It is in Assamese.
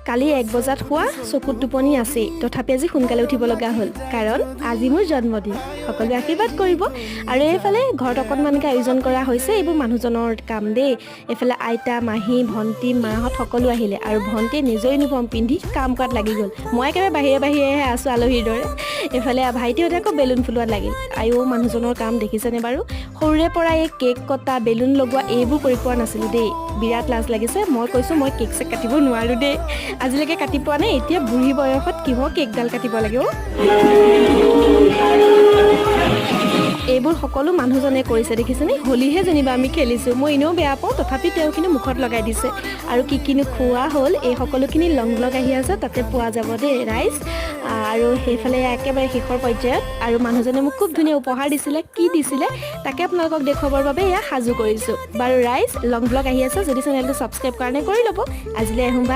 কালি 1 বজাত শুৱা চকুত টোপনি আছে তথাপি আজি সোনকালে উঠিব লগা হ'ল কাৰণ আজি মোৰ জন্মদিন সকলোৱে আশীৰ্বাদ কৰিব আৰু এইফালে ঘৰত অকণমানকৈ আয়োজন কৰা হৈছে এইবোৰ মানুহজনৰ কাম দেই এইফালে আইতা মাহী ভণ্টি মাহঁত সকলো আহিলে আৰু ভণ্টিয়ে নিজৰ ইউনিফৰ্ম পিন্ধি কাম কৰাত লাগি গ'ল মই একেবাৰে বাহিৰে আছোঁ আলহীৰ দৰে এইফালে ভাইটিহঁতে আকৌ বেলুন ফুলোৱাত লাগিল আইও মানুহজনৰ কাম দেখিছেনে বাৰু সৰুৰে পৰা এই কেক কটা বেলুন লগোৱা এইবোৰ কৰি পোৱা নাছিলোঁ দেই বিৰাট লাজ লাগিছে মই কৈছোঁ মই কেক চেক কাটিব নোৱাৰোঁ দেই আজিলৈকে কাটি পোৱা নাই এতিয়া বুঢ়ী বয়সত কিহৰ কেকডাল কাটিব লাগে এইবোৰ সকলো মানুহজনে কৰিছে দেখিছেনে হোলীহে যেনিবা আমি খেলিছোঁ মই এনেও বেয়া পাওঁ তথাপি তেওঁ কিন্তু মুখত লগাই দিছে আৰু কিনো খোৱা হ'ল এই সকলোখিনি লং ব্লগ আহি আছে তাতে পোৱা যাব দেই ৰাইজ আৰু সেইফালে একেবাৰে শেষৰ পৰ্যায়ত আৰু মানুহজনে মোক খুব ধুনীয়া উপহাৰ দিছিলে কি দিছিলে তাকে আপোনালোকক দেখুৱাবৰ বাবে এয়া সাজু কৰিছোঁ বাৰু ৰাইজ লং ব্লগ আহি আছে যদি চেনেলটো ছাবস্ক্ৰাইব কাৰণে কৰি ল'ব আজিলৈ আহোঁ বা